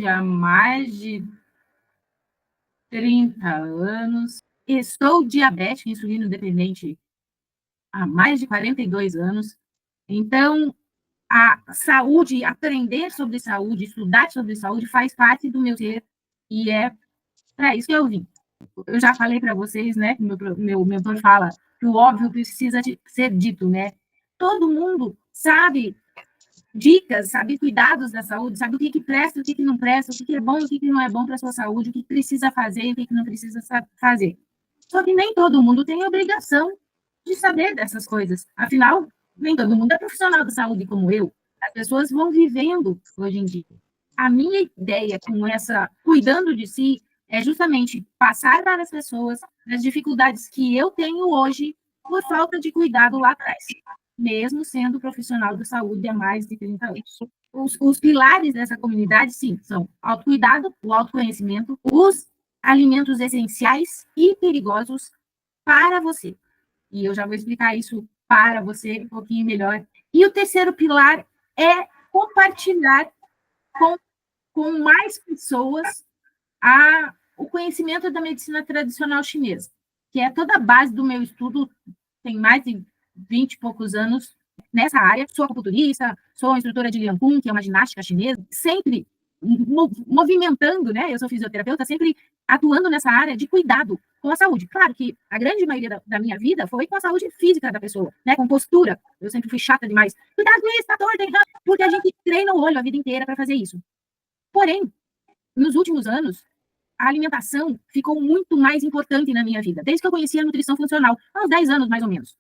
há mais de 30 anos. Estou diabética, insulino dependente há mais de 42 anos. Então, a saúde, aprender sobre saúde, estudar sobre saúde faz parte do meu ser e é para isso que eu vim. Eu já falei para vocês, né, que meu mentor fala que o óbvio precisa ser dito, né? Todo mundo sabe dicas, sabe cuidados da saúde, sabe o que presta, o que não presta, o que é bom, o que não é bom para a sua saúde, o que precisa fazer, o que não precisa fazer. Só que nem todo mundo tem obrigação de saber dessas coisas. Afinal, nem todo mundo é profissional da saúde como eu. As pessoas vão vivendo hoje em dia. A minha ideia com essa cuidando de si é justamente passar para as pessoas as dificuldades que eu tenho hoje por falta de cuidado lá atrás, mesmo sendo profissional da saúde há mais de 30 anos. Os pilares dessa comunidade, sim, são autocuidado, o autoconhecimento, os alimentos essenciais e perigosos para você. E eu já vou explicar isso para você um pouquinho melhor. E o terceiro pilar é compartilhar com mais pessoas o conhecimento da medicina tradicional chinesa, que é toda a base do meu estudo, tem mais de 20 e poucos anos nessa área. Sou acupunturista, sou instrutora de Liang Kun, que é uma ginástica chinesa, sempre movimentando, né? Eu sou fisioterapeuta, sempre atuando nessa área de cuidado com a saúde. Claro que a grande maioria da minha vida foi com a saúde física da pessoa, né? Com postura. Eu sempre fui chata demais. Cuidado com isso, tá torta, porque a gente treina o olho a vida inteira para fazer isso. Porém, nos últimos anos, a alimentação ficou muito mais importante na minha vida, desde que eu conheci a nutrição funcional, há uns 10 anos mais ou menos.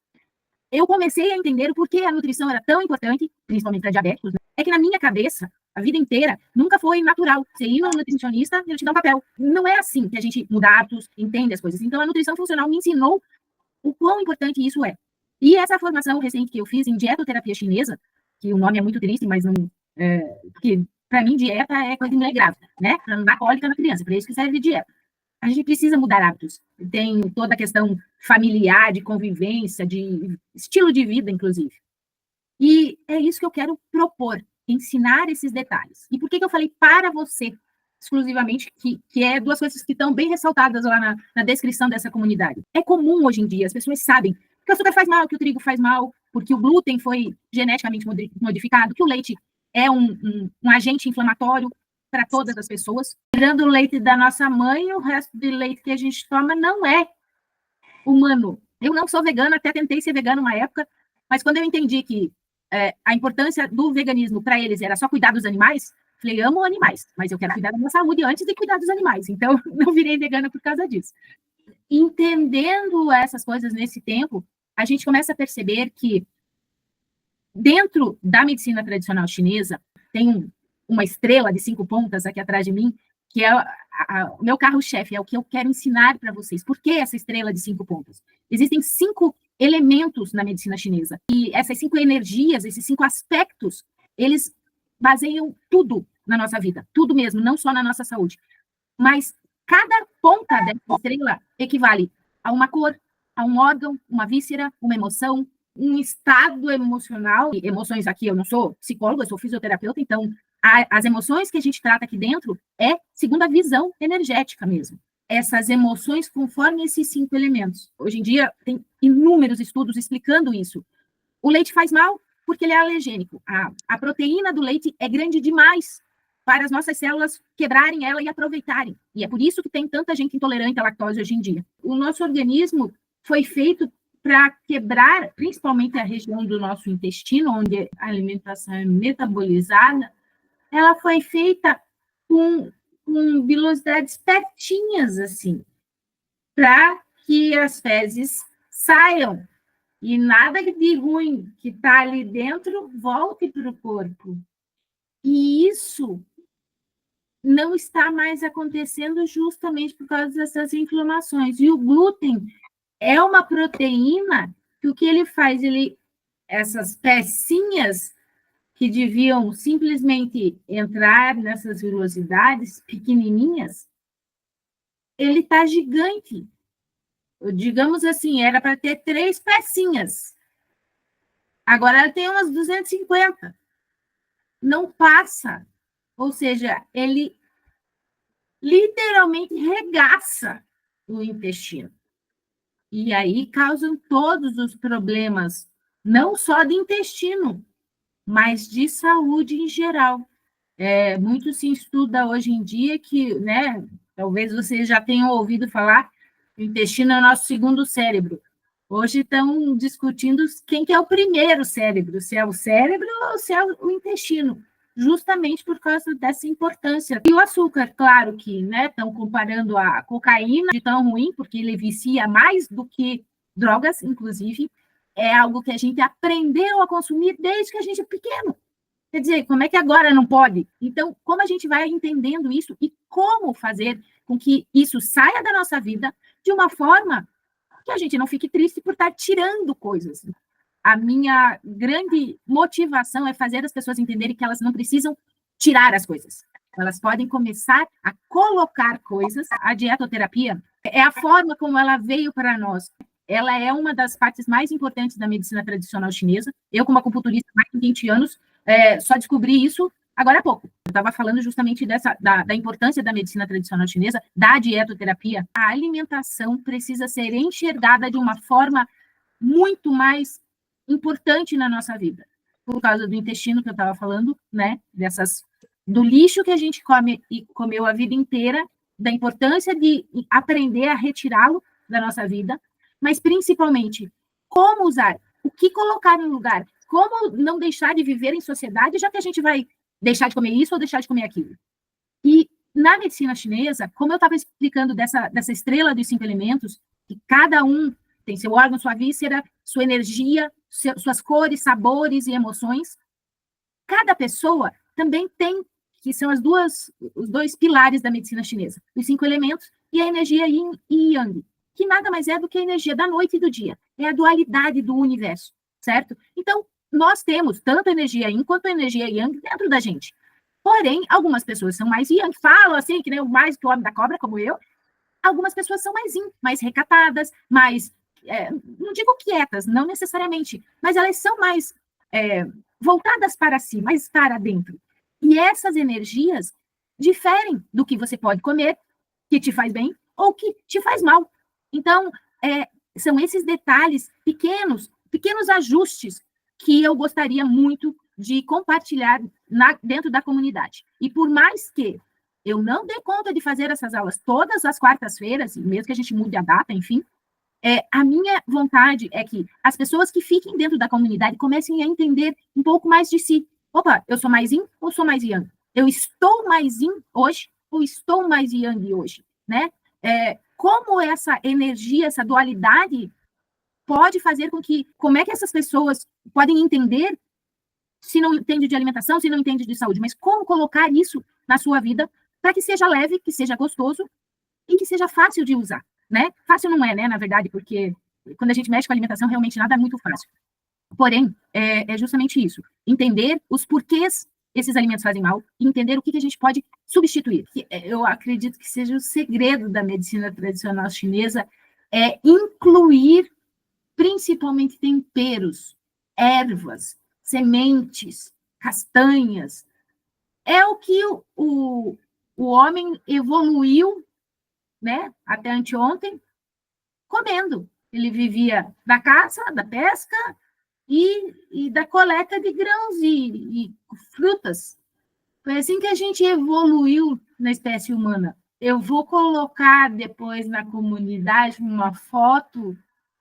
Eu comecei a entender o porquê a nutrição era tão importante, principalmente para diabéticos, né? É que na minha cabeça, a vida inteira, nunca foi natural. Você ir no nutricionista e ele te dá um papel. Não é assim que a gente muda hábitos, entende as coisas. Então, a nutrição funcional me ensinou o quão importante isso é. E essa formação recente que eu fiz em dietoterapia chinesa, que o nome é muito triste, mas não... porque, para mim, dieta é coisa de mulher grávida, né? Para não dar cólica na criança, para isso que serve dieta. A gente precisa mudar hábitos. Tem toda a questão familiar, de convivência, de estilo de vida, inclusive. E é isso que eu quero propor, ensinar esses detalhes. E por que eu falei para você, exclusivamente, que é duas coisas que estão bem ressaltadas lá na descrição dessa comunidade. É comum hoje em dia, as pessoas sabem que o açúcar faz mal, que o trigo faz mal, porque o glúten foi geneticamente modificado, que o leite é um agente inflamatório para todas as pessoas. Tirando o leite da nossa mãe, o resto de leite que a gente toma não é humano. Eu não sou vegana, até tentei ser vegana uma época, mas quando eu entendi que a importância do veganismo para eles era só cuidar dos animais, falei, amo animais, mas eu quero cuidar da minha saúde antes de cuidar dos animais. Então, não virei vegana por causa disso. Entendendo essas coisas nesse tempo, a gente começa a perceber que dentro da medicina tradicional chinesa, tem uma estrela de 5 pontas aqui atrás de mim, que é o meu carro-chefe, é o que eu quero ensinar para vocês. Por que essa estrela de 5 pontas? Existem 5 elementos na medicina chinesa. E essas 5 energias, esses 5 aspectos, eles baseiam tudo na nossa vida. Tudo mesmo, não só na nossa saúde. Mas cada ponta dessa estrela equivale a uma cor, a um órgão, uma víscera, uma emoção, um estado emocional. E emoções aqui, eu não sou psicóloga, eu sou fisioterapeuta, então as emoções que a gente trata aqui dentro é segundo a visão energética mesmo. Essas emoções conforme esses 5 elementos. Hoje em dia, tem inúmeros estudos explicando isso. O leite faz mal porque ele é alergênico. A proteína do leite é grande demais para as nossas células quebrarem ela e aproveitarem. E é por isso que tem tanta gente intolerante à lactose hoje em dia. O nosso organismo foi feito para quebrar, principalmente a região do nosso intestino, onde a alimentação é metabolizada, ela foi feita com velocidades pertinhas, assim, para que as fezes saiam e nada de ruim que está ali dentro volte para o corpo. E isso não está mais acontecendo justamente por causa dessas inflamações. E o glúten é uma proteína que o que ele faz? Essas pecinhas que deviam simplesmente entrar nessas vilosidades pequenininhas, ele está gigante. Digamos assim, era para ter 3 pecinhas. Agora ela tem umas 250. Não passa Ou seja, ele literalmente regaça o intestino. E aí causam todos os problemas, não só de intestino, mas de saúde em geral. Muito se estuda hoje em dia que, né, talvez vocês já tenham ouvido falar, o intestino é o nosso segundo cérebro. Hoje estão discutindo quem que é o primeiro cérebro, se é o cérebro ou se é o intestino, justamente por causa dessa importância. E o açúcar, claro que, né, estão comparando a cocaína de tão ruim, porque ele vicia mais do que drogas, inclusive, é algo que a gente aprendeu a consumir desde que a gente é pequeno. Quer dizer, como é que agora não pode? Então, como a gente vai entendendo isso e como fazer com que isso saia da nossa vida de uma forma que a gente não fique triste por estar tirando coisas. A minha grande motivação é fazer as pessoas entenderem que elas não precisam tirar as coisas. Elas podem começar a colocar coisas. A dietoterapia é a forma como ela veio para nós. Ela é uma das partes mais importantes da medicina tradicional chinesa. Eu, como acupunturista há mais de 20 anos, só descobri isso agora há pouco. Eu estava falando justamente da importância da medicina tradicional chinesa, da dietoterapia. A alimentação precisa ser enxergada de uma forma muito mais importante na nossa vida, por causa do intestino que eu estava falando, né? Do lixo que a gente come e comeu a vida inteira, da importância de aprender a retirá-lo da nossa vida, mas principalmente como usar, o que colocar no lugar, como não deixar de viver em sociedade, já que a gente vai deixar de comer isso ou deixar de comer aquilo. E na medicina chinesa, como eu estava explicando dessa estrela dos 5 elementos, que cada um tem seu órgão, sua víscera, sua energia, suas cores, sabores e emoções, cada pessoa também tem, que são os dois pilares da medicina chinesa, os 5 elementos e a energia yin e yang, que nada mais é do que a energia da noite e do dia, é a dualidade do universo, certo? Então, nós temos tanto a energia yin quanto a energia yang dentro da gente. Porém, algumas pessoas são mais yang, falam assim, que nem o mais que o homem da cobra, como eu. Algumas pessoas são mais yin, mais recatadas, mais, não digo quietas, não necessariamente, mas elas são mais voltadas para si, mais para dentro. E essas energias diferem do que você pode comer, que te faz bem, ou que te faz mal. Então, são esses detalhes pequenos ajustes que eu gostaria muito de compartilhar dentro da comunidade. E por mais que eu não dê conta de fazer essas aulas todas as quartas-feiras, mesmo que a gente mude a data, enfim, a minha vontade é que as pessoas que fiquem dentro da comunidade comecem a entender um pouco mais de si. Opa, eu sou mais yin ou sou mais yang? Eu estou mais yin hoje ou estou mais yang hoje? Né? Como essa energia, essa dualidade pode fazer com que, como é que essas pessoas podem entender se não entende de alimentação, se não entende de saúde, mas como colocar isso na sua vida para que seja leve, que seja gostoso e que seja fácil de usar, né? Fácil não é, né, na verdade, porque quando a gente mexe com a alimentação, realmente nada é muito fácil. Porém, é justamente isso, entender os porquês esses alimentos fazem mal e entender o que a gente pode substituir. Eu acredito que seja o segredo da medicina tradicional chinesa, é incluir principalmente temperos, ervas, sementes, castanhas. É o que o homem evoluiu, né, até anteontem, comendo. Ele vivia da caça, da pesca e da coleta de grãos e frutas. Foi assim que a gente evoluiu na espécie humana. Eu vou colocar depois na comunidade uma foto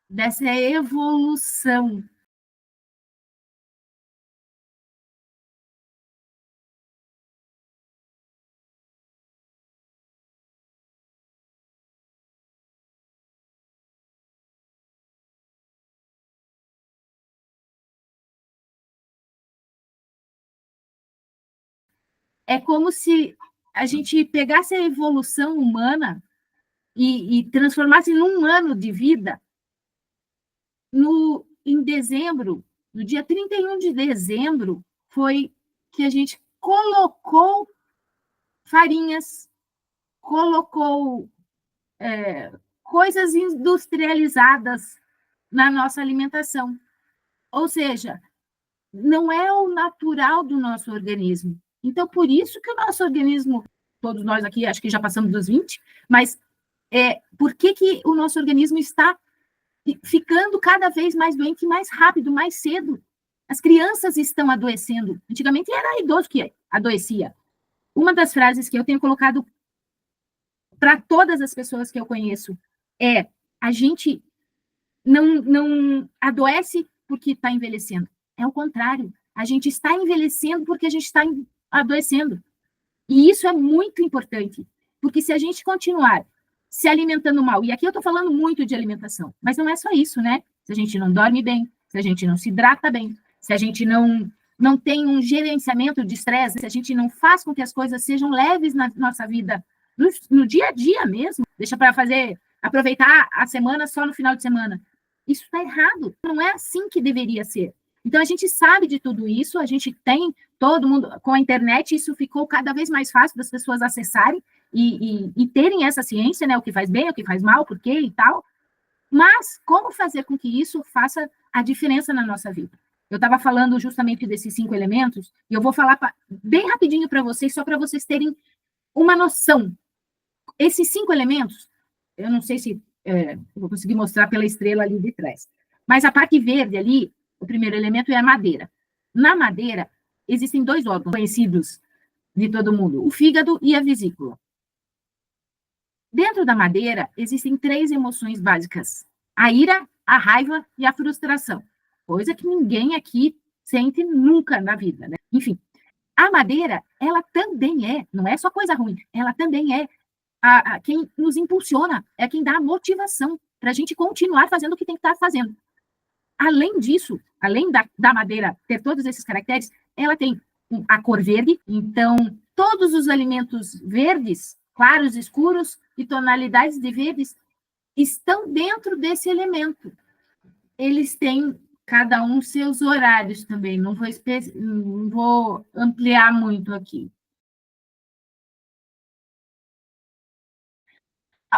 dessa evolução. É como se a gente pegasse a evolução humana e transformasse num ano de vida. Em dezembro, no dia 31 de dezembro, foi que a gente colocou farinhas, colocou coisas industrializadas na nossa alimentação. Ou seja, não é o natural do nosso organismo. Então, por isso que o nosso organismo, todos nós aqui, acho que já passamos dos 20, mas por que o nosso organismo está ficando cada vez mais doente, mais rápido, mais cedo? As crianças estão adoecendo. Antigamente era idoso que adoecia. Uma das frases que eu tenho colocado para todas as pessoas que eu conheço é: a gente não adoece porque está envelhecendo. É o contrário. A gente está envelhecendo porque a gente está adoecendo. E isso é muito importante, porque se a gente continuar se alimentando mal, e aqui eu estou falando muito de alimentação, mas não é só isso, né? Se a gente não dorme bem, se a gente não se hidrata bem, se a gente não tem um gerenciamento de estresse, se a gente não faz com que as coisas sejam leves na nossa vida, no dia a dia mesmo, deixa para aproveitar a semana só no final de semana. Isso está errado, não é assim que deveria ser. Então, a gente sabe de tudo isso, a gente tem todo mundo, com a internet, isso ficou cada vez mais fácil das pessoas acessarem e terem essa ciência, né, o que faz bem, o que faz mal, por quê e tal, mas como fazer com que isso faça a diferença na nossa vida? Eu estava falando justamente desses 5 elementos, e eu vou falar bem rapidinho para vocês, só para vocês terem uma noção. Esses 5 elementos, eu não sei se eu vou conseguir mostrar pela estrela ali de trás, mas a parte verde ali, o primeiro elemento é a madeira. Na madeira, existem 2 órgãos conhecidos de todo mundo, o fígado e a vesícula. Dentro da madeira, existem 3 emoções básicas: a ira, a raiva e a frustração, coisa que ninguém aqui sente nunca na vida, né? Enfim, a madeira, ela também não é só coisa ruim, ela também é quem nos impulsiona, é quem dá a motivação para a gente continuar fazendo o que tem que estar fazendo. Além disso, além da madeira ter todos esses caracteres, ela tem a cor verde, então todos os alimentos verdes, claros, escuros e tonalidades de verdes estão dentro desse elemento. Eles têm cada um seus horários também, não vou ampliar muito aqui.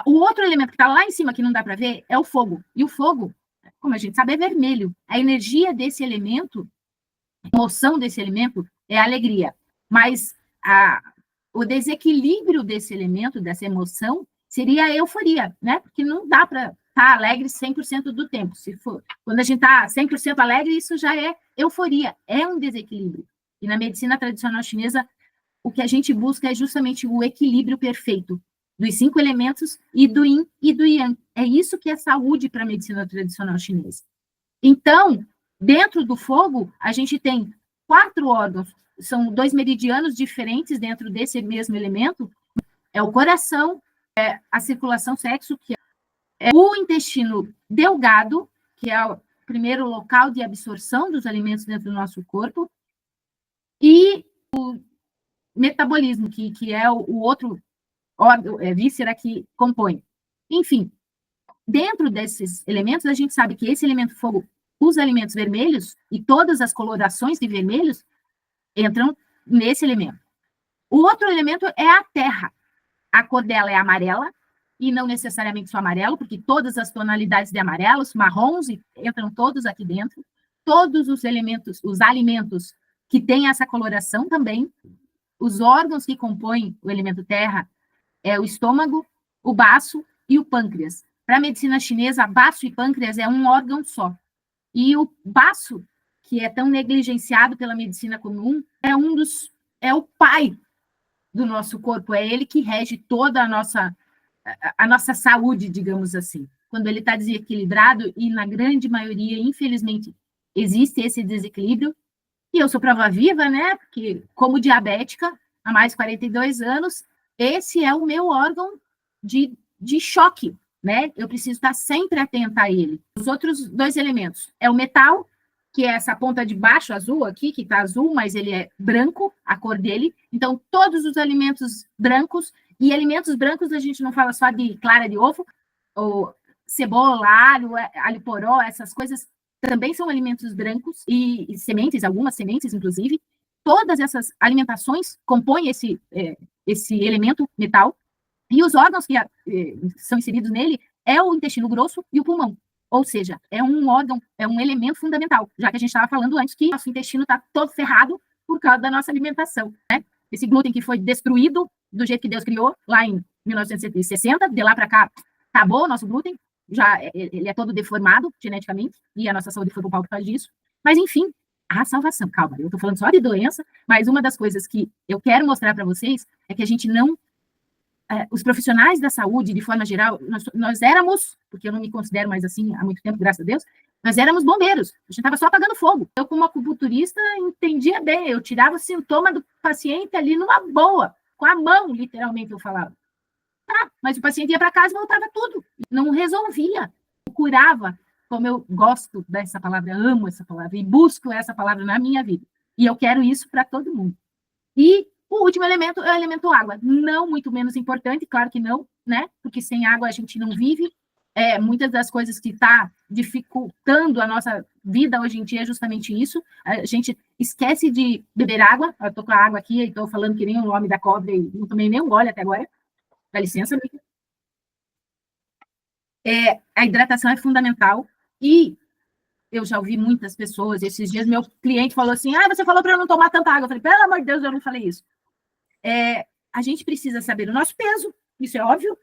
O outro elemento que está lá em cima, que não dá para ver, é o fogo. E o fogo, como a gente sabe, é vermelho. A energia desse elemento, a emoção desse elemento, é a alegria. Mas o desequilíbrio desse elemento, dessa emoção, seria a euforia, né? Porque não dá para estar alegre 100% do tempo. Quando a gente está 100% alegre, isso já é euforia, é um desequilíbrio. E na medicina tradicional chinesa, o que a gente busca é justamente o equilíbrio perfeito dos 5 elementos e do yin e do yang. É isso que é saúde para a medicina tradicional chinesa. Então, dentro do fogo, a gente tem 4 órgãos, são 2 meridianos diferentes dentro desse mesmo elemento. É o coração, a circulação sexo, que é o intestino delgado, que é o primeiro local de absorção dos alimentos dentro do nosso corpo, e o metabolismo, que é o outro víscera que compõe. Enfim, dentro desses elementos, a gente sabe que esse elemento fogo, os alimentos vermelhos e todas as colorações de vermelhos entram nesse elemento. O outro elemento é a terra. A cor dela é amarela, e não necessariamente só amarelo, porque todas as tonalidades de amarelos, marrons, entram todos aqui dentro. Todos os elementos, os alimentos que têm essa coloração também. Os órgãos que compõem o elemento terra é o estômago, o baço e o pâncreas. Para a medicina chinesa, baço e pâncreas é um órgão só. E o baço, que é tão negligenciado pela medicina comum, é o pai do nosso corpo, é ele que rege toda a nossa saúde, digamos assim. Quando ele está desequilibrado, e na grande maioria, infelizmente, existe esse desequilíbrio, e eu sou prova viva, né, porque como diabética, há mais de 42 anos, esse é o meu órgão de choque, né? Eu preciso estar sempre atenta a ele. Os outros 2 elementos é o metal, que é essa ponta de baixo azul aqui, que está azul, mas ele é branco, a cor dele. Então, todos os alimentos brancos, e alimentos brancos a gente não fala só de clara de ovo, ou cebola, alho poró, essas coisas também são alimentos brancos, e sementes, algumas sementes, inclusive. Todas essas alimentações compõem esse elemento metal, e os órgãos que são inseridos nele é o intestino grosso e o pulmão. Ou seja, é um órgão, é um elemento fundamental, já que a gente estava falando antes que nosso intestino está todo ferrado por causa da nossa alimentação, né? esse glúten que foi destruído do jeito que Deus criou, lá em 1960, de lá para cá, acabou o nosso glúten, já ele é todo deformado geneticamente, e a nossa saúde foi pro pau por causa disso. Mas, enfim, a salvação, calma, eu tô falando só de doença, mas uma das coisas que eu quero mostrar para vocês é que a gente não os profissionais da saúde, de forma geral, nós éramos, porque eu não me considero mais assim há muito tempo, graças a Deus, nós éramos bombeiros, a gente estava só apagando fogo. Eu, como acupunturista, entendia bem, eu tirava o sintoma do paciente ali numa boa, com a mão, literalmente, eu falava. Tá, mas o paciente ia para casa e voltava tudo, não resolvia, eu curava, como eu gosto dessa palavra, amo essa palavra, e busco essa palavra na minha vida. E eu quero isso para todo mundo. E o último elemento é o elemento água. Não muito menos importante, claro que não, né? Porque sem água a gente não vive. Muitas das coisas que está dificultando a nossa vida hoje em dia é justamente isso. A gente esquece de beber água. Eu estou com a água aqui e estou falando que nem o homem da cobra e não tomei nem um gole até agora. Dá licença, amiga. A hidratação é fundamental. E eu já ouvi muitas pessoas, esses dias meu cliente falou assim, você falou para eu não tomar tanta água. Eu falei, pelo amor de Deus, eu não falei isso. A gente precisa saber o nosso peso, isso é óbvio,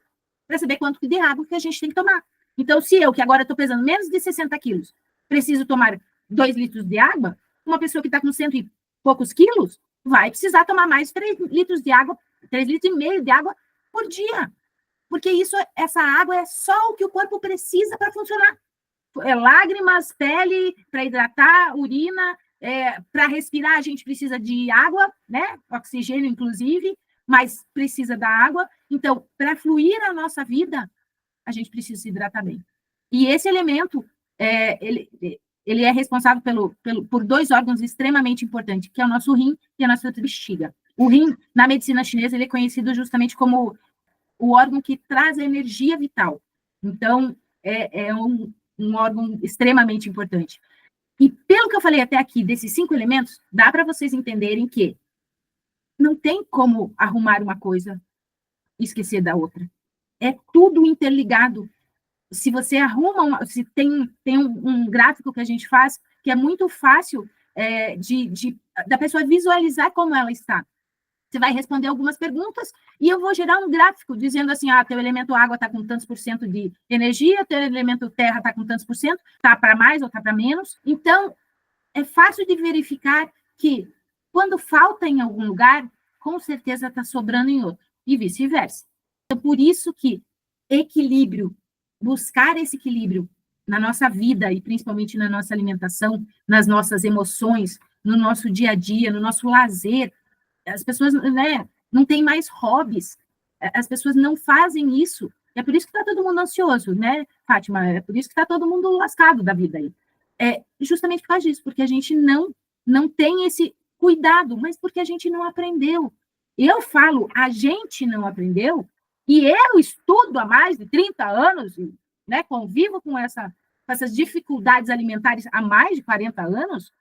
para saber quanto de água que a gente tem que tomar. Então, se eu, que agora estou pesando menos de 60 quilos, preciso tomar 2 litros de água, uma pessoa que está com 100 e poucos quilos vai precisar tomar mais 3 litros de água, 3 litros e meio de água por dia. Porque essa água é só o que o corpo precisa para funcionar. Lágrimas, pele, para hidratar, urina, para respirar a gente precisa de água, né? Oxigênio, inclusive, mas precisa da água. Então, para fluir a nossa vida, a gente precisa se hidratar bem. E esse elemento, ele é responsável por 2 órgãos extremamente importantes, que é o nosso rim e a nossa bexiga. O rim, na medicina chinesa, ele é conhecido justamente como o órgão que traz a energia vital. Então, é um órgão extremamente importante. E pelo que eu falei até aqui, desses 5 elementos, dá para vocês entenderem que não tem como arrumar uma coisa e esquecer da outra. É tudo interligado. Se você arruma, se tem um gráfico que a gente faz, que é muito fácil da pessoa visualizar como ela está. Você vai responder algumas perguntas e eu vou gerar um gráfico dizendo assim, teu elemento água está com tantos por cento de energia, teu elemento terra está com tantos por cento, está para mais ou está para menos. Então, é fácil de verificar que quando falta em algum lugar, com certeza está sobrando em outro, e vice-versa. Então, por isso que equilíbrio, buscar esse equilíbrio na nossa vida e principalmente na nossa alimentação, nas nossas emoções, no nosso dia a dia, no nosso lazer. As pessoas, né, não têm mais hobbies, as pessoas não fazem isso. É por isso que está todo mundo ansioso, né, Fátima? É por isso que está todo mundo lascado da vida aí. Justamente por causa disso, porque a gente não tem esse cuidado, mas porque a gente não aprendeu. Eu falo, a gente não aprendeu, e eu estudo há mais de 30 anos, né, convivo com essas dificuldades alimentares há mais de 40 anos,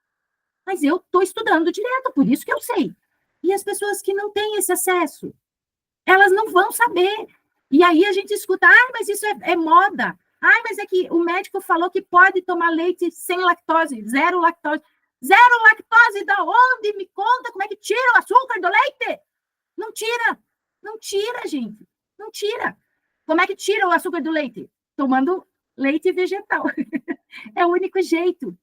mas eu estou estudando direto, por isso que eu sei. E as pessoas que não têm esse acesso, elas não vão saber. E aí a gente escuta, mas isso é moda. Mas é que o médico falou que pode tomar leite sem lactose, zero lactose. Zero lactose da onde? Me conta como é que tira o açúcar do leite? Não tira. Não tira, gente. Não tira. Como é que tira o açúcar do leite? Tomando leite vegetal. É o único jeito.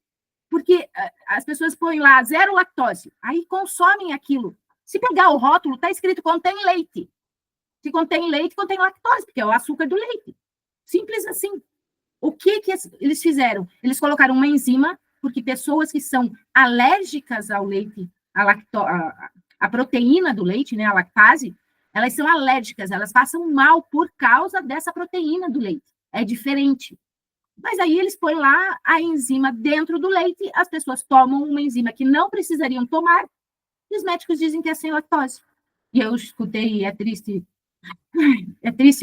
Porque as pessoas põem lá zero lactose, aí consomem aquilo. Se pegar o rótulo, está escrito contém leite. Se contém leite, contém lactose, porque é o açúcar do leite. Simples assim. O que eles fizeram? Eles colocaram uma enzima, porque pessoas que são alérgicas ao leite, a proteína do leite, né, a lactase, elas são alérgicas, elas passam mal por causa dessa proteína do leite. É diferente. Mas aí eles põem lá a enzima dentro do leite, as pessoas tomam uma enzima que não precisariam tomar, e os médicos dizem que é sem lactose. E eu escutei, é triste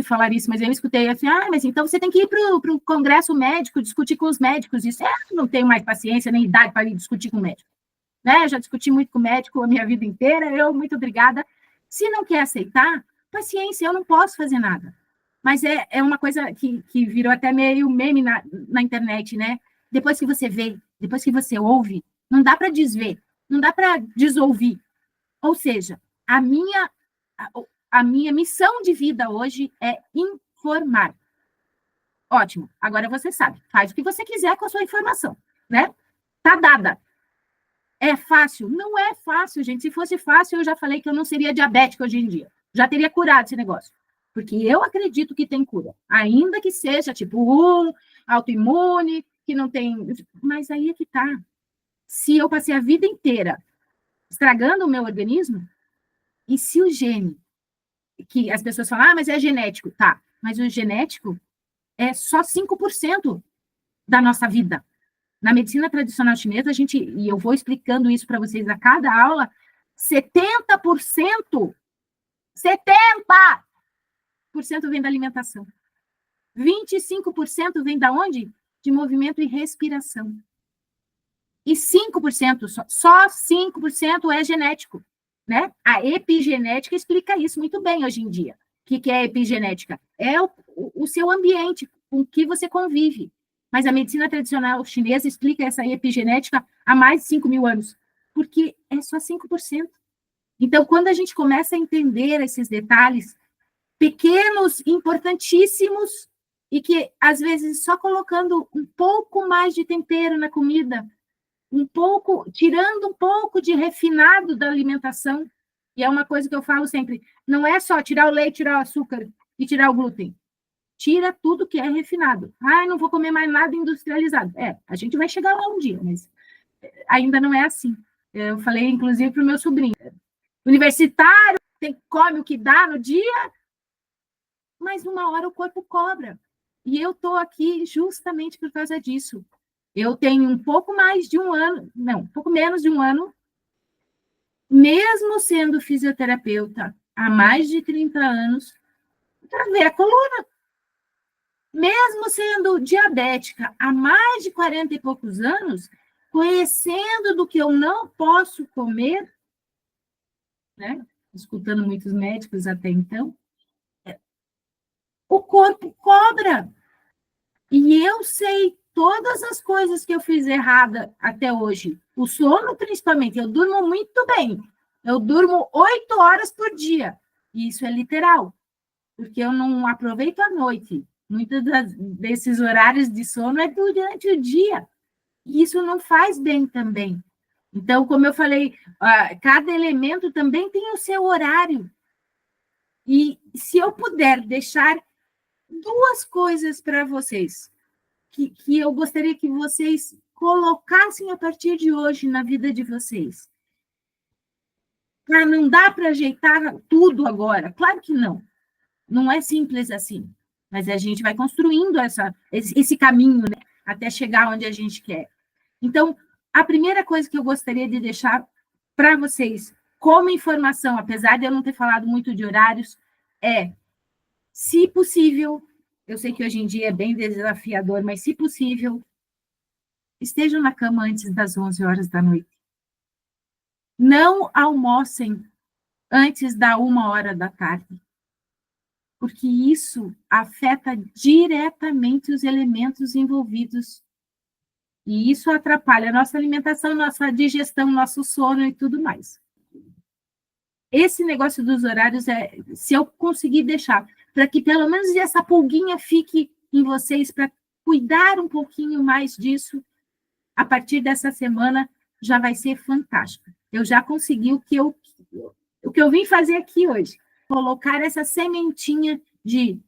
falar isso, mas eu escutei assim, mas então você tem que ir para o congresso médico, discutir com os médicos isso. Eu não tenho mais paciência nem idade para ir discutir com o médico. Né? Eu já discuti muito com o médico a minha vida inteira, muito obrigada. Se não quer aceitar, paciência, eu não posso fazer nada. Mas é uma coisa que virou até meio meme na internet, né? Depois que você vê, depois que você ouve, não dá para desver, não dá para desouvir. Ou seja, A minha, a minha missão de vida hoje é informar. Ótimo, agora você sabe, faz o que você quiser com a sua informação, né? Tá dada. É fácil? Não é fácil, gente. Se fosse fácil, eu já falei que eu não seria diabética hoje em dia. Já teria curado esse negócio. Porque eu acredito que tem cura. Ainda que seja tipo 1, autoimune, que não tem. Mas aí é que tá. Se eu passei a vida inteira estragando o meu organismo, e se o gene, que as pessoas falam, mas é genético, tá, mas o genético é só 5% da nossa vida. Na medicina tradicional chinesa, e eu vou explicando isso para vocês a cada aula, 70% vem da alimentação. 25% vem da onde? De movimento e respiração. E 5%, só 5% é genético, né? A epigenética explica isso muito bem hoje em dia. O que é epigenética? É o seu ambiente com que você convive. Mas a medicina tradicional chinesa explica essa epigenética há mais de 5.000 anos, porque é só 5%. Então, quando a gente começa a entender esses detalhes pequenos, importantíssimos, e que, às vezes, só colocando um pouco mais de tempero na comida, tirando um pouco de refinado da alimentação, e é uma coisa que eu falo sempre, não é só tirar o leite, tirar o açúcar e tirar o glúten. Tira tudo que é refinado. Não vou comer mais nada industrializado. A gente vai chegar lá um dia, mas ainda não é assim. Eu falei, inclusive, para o meu sobrinho. Universitário, come o que dá no dia, mas uma hora o corpo cobra. E eu estou aqui justamente por causa disso. Eu tenho um pouco mais de um ano, não, um pouco menos de um ano, mesmo sendo fisioterapeuta há mais de 30 anos, para ver a coluna. Mesmo sendo diabética há mais de 40 e poucos anos, conhecendo do que eu não posso comer, né? Escutando muitos médicos até então, o corpo cobra. E eu sei todas as coisas que eu fiz errada até hoje. O sono, principalmente. Eu durmo muito bem. Eu durmo 8 horas por dia. E isso é literal. Porque eu não aproveito a noite. Muitos desses horários de sono é durante o dia. E isso não faz bem também. Então, como eu falei, cada elemento também tem o seu horário. E se eu puder deixar 2 coisas para vocês, que eu gostaria que vocês colocassem a partir de hoje na vida de vocês. Não dá para ajeitar tudo agora, claro que não. Não é simples assim. Mas a gente vai construindo esse caminho, né, até chegar onde a gente quer. Então, a primeira coisa que eu gostaria de deixar para vocês, como informação, apesar de eu não ter falado muito de horários, se possível, eu sei que hoje em dia é bem desafiador, mas se possível, estejam na cama antes das 11 horas da noite. Não almocem antes da 1 hora da tarde, porque isso afeta diretamente os elementos envolvidos. E isso atrapalha a nossa alimentação, nossa digestão, nosso sono e tudo mais. Esse negócio dos horários, se eu conseguir deixar, para que pelo menos essa pulguinha fique em vocês, para cuidar um pouquinho mais disso, a partir dessa semana, já vai ser fantástico. Eu já consegui o que eu vim fazer aqui hoje. Colocar essa sementinha de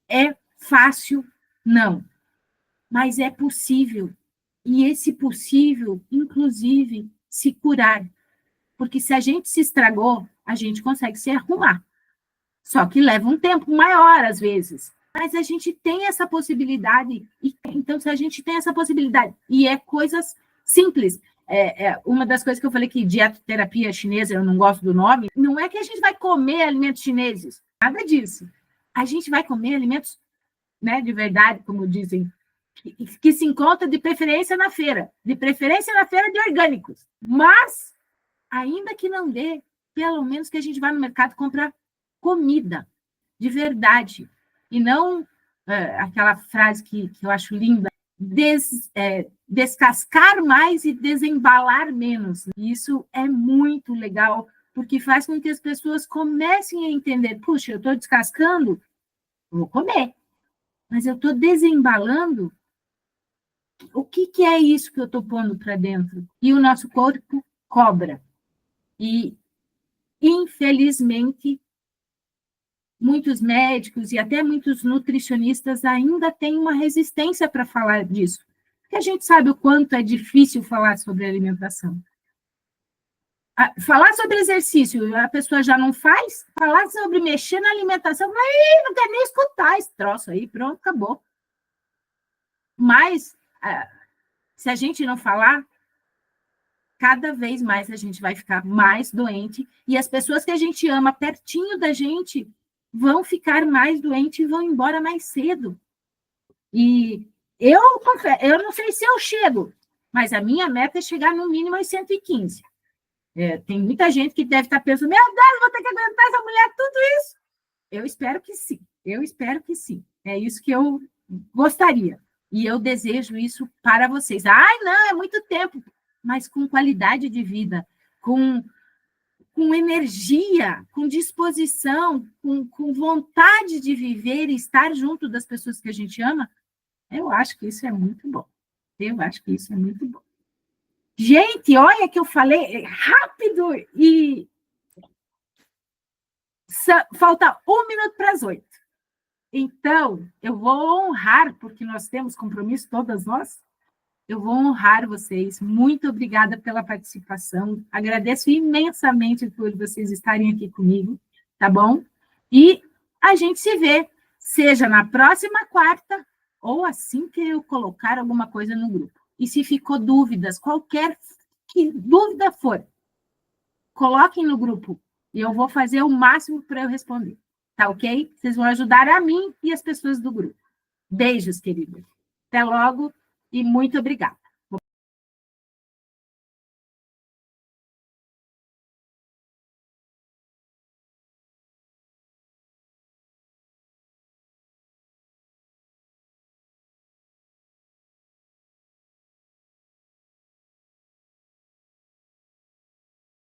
é fácil, não. Mas é possível. E esse possível, inclusive, se curar. Porque se a gente se estragou, a gente consegue se arrumar. Só que leva um tempo maior, às vezes. Mas a gente tem essa possibilidade. Então, se a gente tem essa possibilidade, e é coisas simples. Uma das coisas que eu falei que dietoterapia chinesa, eu não gosto do nome, não é que a gente vai comer alimentos chineses. Nada disso. A gente vai comer alimentos, né, de verdade, como dizem, que se encontra de preferência na feira. De preferência na feira de orgânicos. Mas, ainda que não dê, pelo menos que a gente vá no mercado comprar comida de verdade. E não aquela frase que eu acho linda, descascar mais e desembalar menos. Isso é muito legal porque faz com que as pessoas comecem a entender, puxa, eu estou descascando, vou comer, mas eu estou desembalando, o que é isso que eu estou pondo para dentro? E o nosso corpo cobra. E, infelizmente, muitos médicos e até muitos nutricionistas ainda têm uma resistência para falar disso. Porque a gente sabe o quanto é difícil falar sobre alimentação. Falar sobre exercício, a pessoa já não faz. Falar sobre mexer na alimentação, aí não quer nem escutar esse troço aí, pronto, acabou. Mas, se a gente não falar, cada vez mais a gente vai ficar mais doente e as pessoas que a gente ama pertinho da gente vão ficar mais doentes e vão embora mais cedo. E eu não sei se eu chego, mas a minha meta é chegar no mínimo aos 115. Tem muita gente que deve estar pensando, meu Deus, vou ter que aguentar essa mulher tudo isso. Eu espero que sim, eu espero que sim. É isso que eu gostaria. E eu desejo isso para vocês. Ai, não, é muito tempo. Mas com qualidade de vida, com energia, com disposição, com vontade de viver e estar junto das pessoas que a gente ama, eu acho que isso é muito bom. Eu acho que isso é muito bom. Gente, olha que eu falei rápido e falta 1 minuto para as 8. Então, eu vou honrar, porque nós temos compromisso, todas nós, eu vou honrar vocês. Muito obrigada pela participação. Agradeço imensamente por vocês estarem aqui comigo, tá bom? E a gente se vê, seja na próxima quarta ou assim que eu colocar alguma coisa no grupo. E se ficou dúvidas, qualquer que dúvida for, coloquem no grupo e eu vou fazer o máximo para eu responder. Tá ok? Vocês vão ajudar a mim e as pessoas do grupo. Beijos, queridos. Até logo e muito obrigada.